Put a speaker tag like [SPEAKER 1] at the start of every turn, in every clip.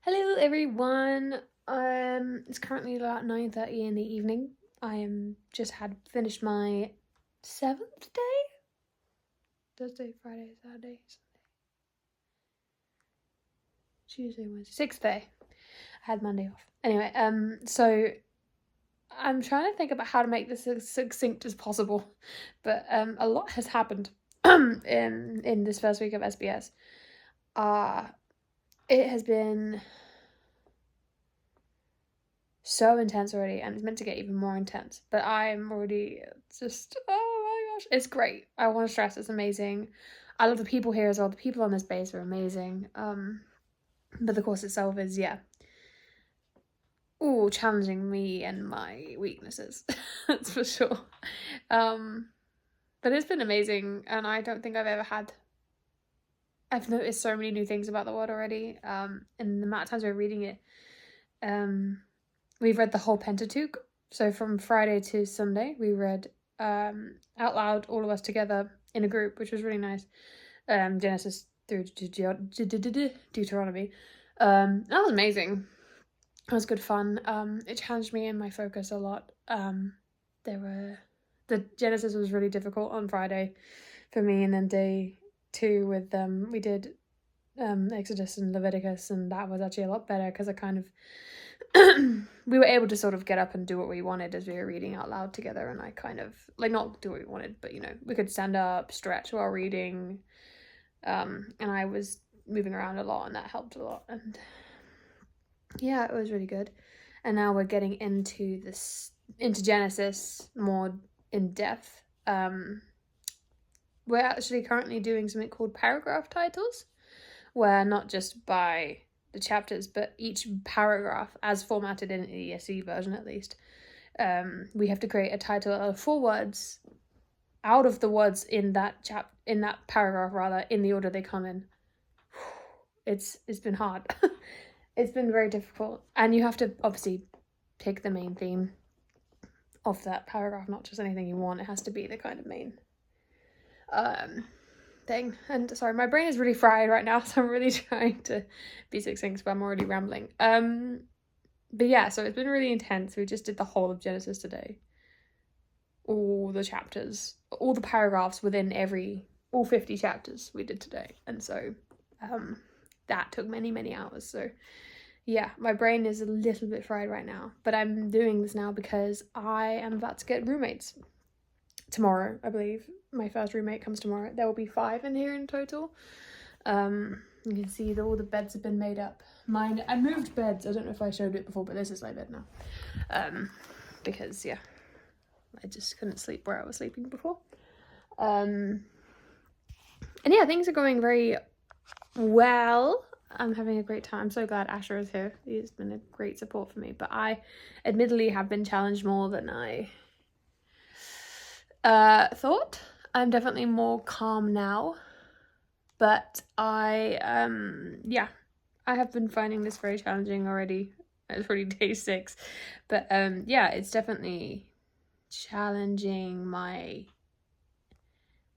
[SPEAKER 1] Hello everyone. It's currently about 9:30 in the evening. I am just had finished my 7th day. Thursday, Friday, Saturday, Sunday, Tuesday, Wednesday, 6th day. I had Monday off. Anyway, so I'm trying to think about how to make this as succinct as possible, but a lot has happened in this first week of SBS. It has been so intense already, and it's meant to get even more intense, but I'm already just, oh my gosh, it's great. I want to stress it's amazing. I love the people here as well. The people on this base are amazing. But the course itself is, challenging me and my weaknesses. That's for sure. But it's been amazing, and I don't think I've noticed so many new things about the world already. And the amount of times we're reading it, we've read the whole Pentateuch. So from Friday to Sunday, we read out loud, all of us together in a group, which was really nice. Genesis through Deuteronomy. That was amazing. It was good fun. It challenged me and my focus a lot. The Genesis was really difficult on Friday for me, and then day 2 with we did Exodus and Leviticus, and that was actually a lot better because I kind of we were able to sort of get up and do what we wanted as we were reading out loud together, and I kind of not do what we wanted, but we could stand up, stretch while reading, and I was moving around a lot, and that helped a lot, and yeah, it was really good. And now we're getting into Genesis more in depth. We're actually currently doing something called paragraph titles, where not just by the chapters, but each paragraph, as formatted in the ESV version at least, we have to create a title of 4 words out of the words in that paragraph, rather, in the order they come in. It's been hard. It's been very difficult, and you have to obviously pick the main theme of that paragraph, not just anything you want. It has to be the kind of main thing. And sorry, my brain is really fried right now, so I'm really trying to be succinct, but I'm already rambling. But yeah, so it's been really intense. We just did the whole of Genesis today. All the chapters, all the paragraphs within all 50 chapters we did today. And so that took many hours. So yeah, my brain is a little bit fried right now, but I'm doing this now because I am about to get roommates tomorrow, I believe. My first roommate comes tomorrow. There will be 5 in here in total. You can see that all the beds have been made up. I moved beds. I don't know if I showed it before, but this is my bed now. Because I just couldn't sleep where I was sleeping before. And yeah, things are going very well. I'm having a great time. I'm so glad Asher is here. He's been a great support for me, but I admittedly have been challenged more than I thought. I'm definitely more calm now, but I have been finding this very challenging already. It's already day 6, but it's definitely challenging my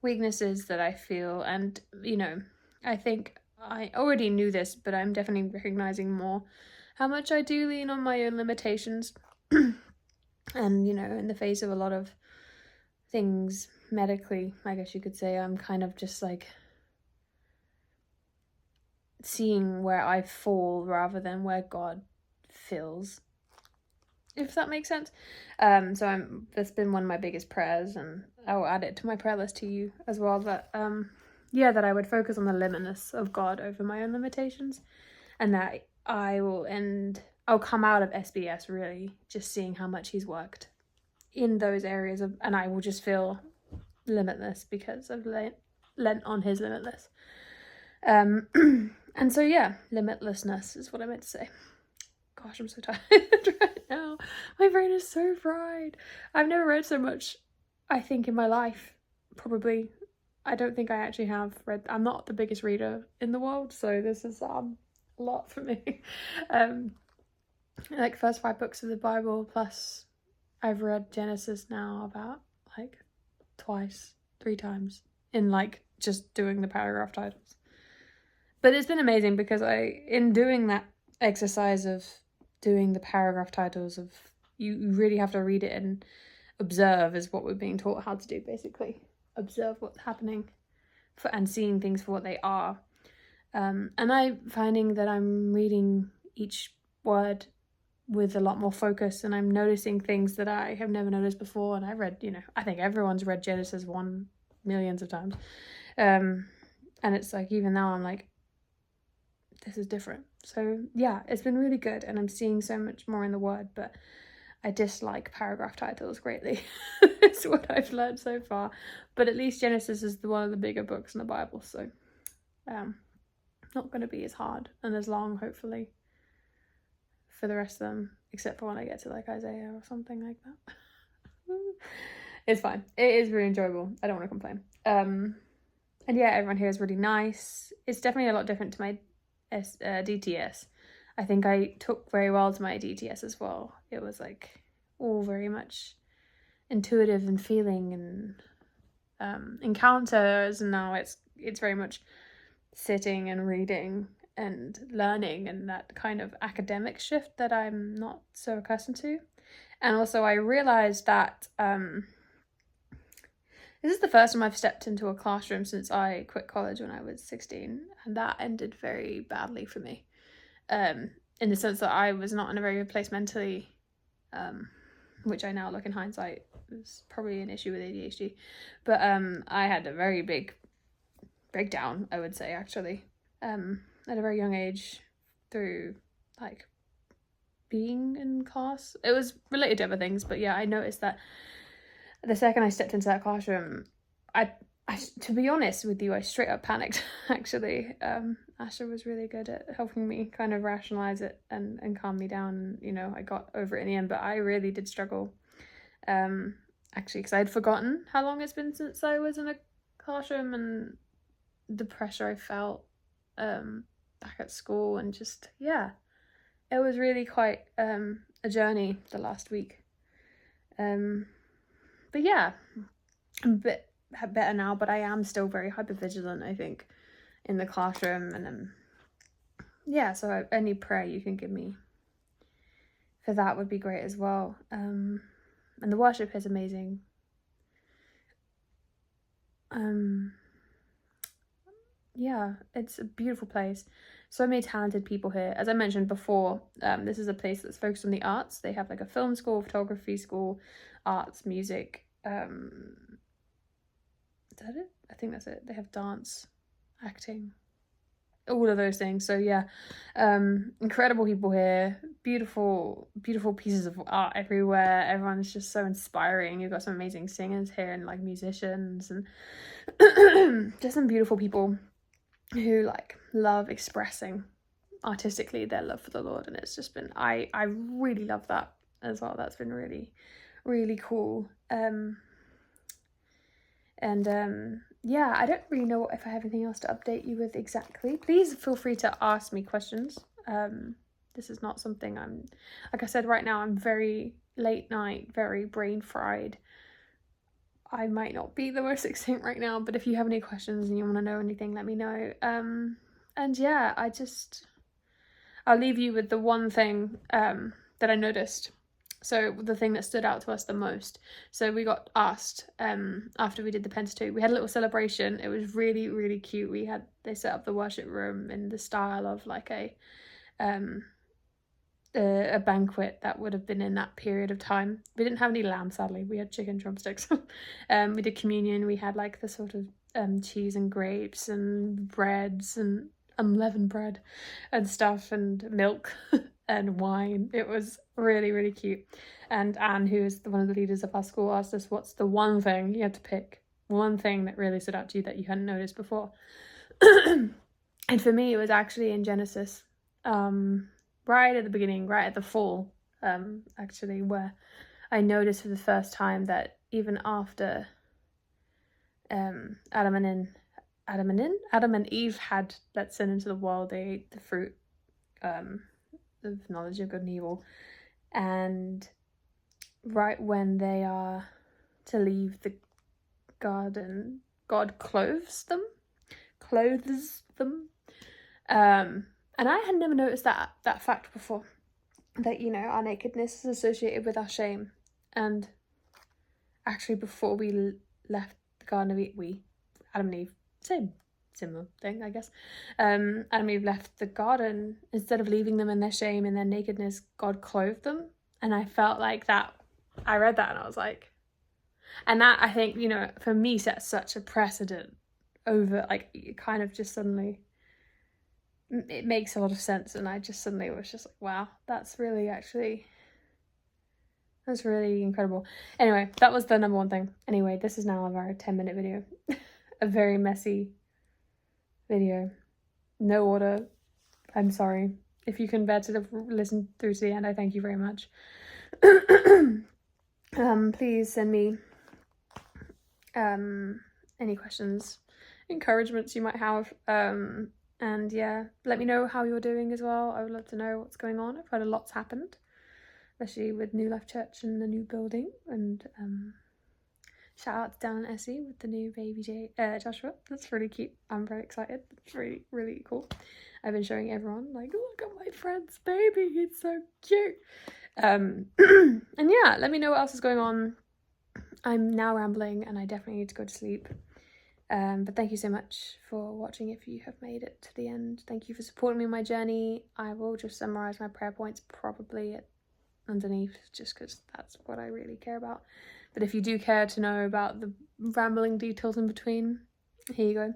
[SPEAKER 1] weaknesses that I feel, and I think I already knew this, but I'm definitely recognizing more how much I do lean on my own limitations. And in the face of a lot of things medically, I guess you could say, I'm kind of just like seeing where I fall rather than where God fills, if that makes sense. So that's been one of my biggest prayers, and I'll add it to my prayer list to you as well, that that I would focus on the limitless of God over my own limitations, and that I'll come out of SBS really just seeing how much he's worked in those areas and I will just feel limitless because I've lent on his limitless. And so limitlessness is what I meant to say. Gosh, I'm so tired right now. My brain is so fried. I've never read so much, I think, in my life. Probably. I don't think I actually have read. I'm not the biggest reader in the world, so this is a lot for me. Like first 5 books of the Bible, plus I've read Genesis now about 3 times in just doing the paragraph titles. But it's been amazing because in doing that exercise of doing the paragraph titles of you really have to read it and observe is what we're being taught how to do, basically. Observe what's happening and seeing things for what they are. And I'm finding that I'm reading each word with a lot more focus, and I'm noticing things that I have never noticed before. And I read, I think everyone's read Genesis 1 millions of times. And it's like, even now I'm like, this is different. So yeah, it's been really good, and I'm seeing so much more in the word, but I dislike paragraph titles greatly. It's what I've learned so far. But at least Genesis is one of the bigger books in the Bible, so not going to be as hard and as long, hopefully, for the rest of them, except for when I get to like Isaiah or something like that. It's fine. It is really enjoyable. I don't want to complain. And yeah, everyone here is really nice. It's definitely a lot different to my DTS. I think I took very well to my DTS as well. It was like all very much intuitive and feeling and encounters, and now it's very much sitting and reading and learning, and that kind of academic shift that I'm not so accustomed to. And also I realized that this is the first time I've stepped into a classroom since I quit college when I was 16, and that ended very badly for me. In the sense that I was not in a very good place mentally, which I now look in hindsight was probably an issue with ADHD. But I had a very big breakdown, I would say, actually, at a very young age through like being in class. It was related to other things, but yeah, I noticed that the second I stepped into that classroom, I to be honest with you, I straight up panicked, actually. Asha was really good at helping me kind of rationalize it and calm me down. I got over it in the end, but I really did struggle. Actually, because I'd forgotten how long it's been since I was in a classroom, and the pressure I felt back at school, and just, yeah, it was really quite a journey the last week. But yeah, I'm a bit better now, but I am still very hypervigilant, I think, in the classroom. And yeah, so any prayer you can give me for that would be great as well. And the worship is amazing. Yeah, it's a beautiful place. So many talented people here. As I mentioned before, this is a place that's focused on the arts. They have like a film school, photography school, arts, music. Is that it? I think that's it. They have dance, acting, all of those things. So yeah, incredible people here. Beautiful pieces of art everywhere. Everyone's just so inspiring. You've got some amazing singers here and like musicians, and just some beautiful people who like love expressing artistically their love for the Lord. And it's just been, I really love that as well. That's been really, really cool. Yeah, I don't really know if I have anything else to update you with exactly. Please feel free to ask me questions. This is not something like I said, right now I'm very late night, very brain fried. I might not be the most succinct right now, but if you have any questions and you want to know anything, let me know. And yeah, I'll leave you with the one thing that I noticed. So the thing that stood out to us the most. So we got asked after we did the Pentateuch, we had a little celebration. It was really, really cute. They set up the worship room in the style of like a banquet that would have been in that period of time. We didn't have any lamb, sadly. We had chicken drumsticks. We did communion. We had like the sort of cheese and grapes and breads and unleavened bread and stuff, and milk and wine. It was really, really cute. And Anne, who is one of the leaders of our school, asked us, what's the one thing you had to pick? One thing that really stood out to you that you hadn't noticed before. And for me, it was actually in Genesis, right at the beginning, right at the fall, actually, where I noticed for the first time that even after Adam and Eve had let sin into the world, they ate the fruit of knowledge of good and evil, and right when they are to leave the garden, God clothes them, And I had never noticed that fact before, that, you know, our nakedness is associated with our shame. And actually, before we left the Garden of Eden, Adam and Eve, similar thing, I guess. Adam and Eve left the garden. Instead of leaving them in their shame and their nakedness, God clothed them. And I felt like that. I read that and I was like, and that, I think, you know, for me sets such a precedent over, like, it kind of just suddenly, it makes a lot of sense. And I just suddenly was just like, wow, that's really incredible. Anyway, that was the number one thing. Anyway, this is now our 10-minute video. A very messy video. No order. I'm sorry. If you can bear to listen through to the end, I thank you very much. Please send me any questions, encouragements you might have. And yeah, let me know how you're doing as well. I would love to know what's going on. I've heard a lot's happened, especially with New Life Church and the new building. And shout out to Dan and Essie with the new baby Joshua. That's really cute. I'm very excited. It's really, really cool. I've been showing everyone, like, look at my friend's baby. It's so cute. And yeah, let me know what else is going on. I'm now rambling and I definitely need to go to sleep. But thank you so much for watching if you have made it to the end. Thank you for supporting me in my journey. I will just summarize my prayer points probably underneath, just because that's what I really care about. But if you do care to know about the rambling details in between, here you go.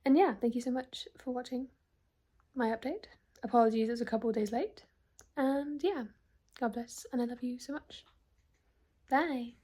[SPEAKER 1] And yeah, thank you so much for watching my update. Apologies, it was a couple of days late. And yeah, God bless, and I love you so much. Bye.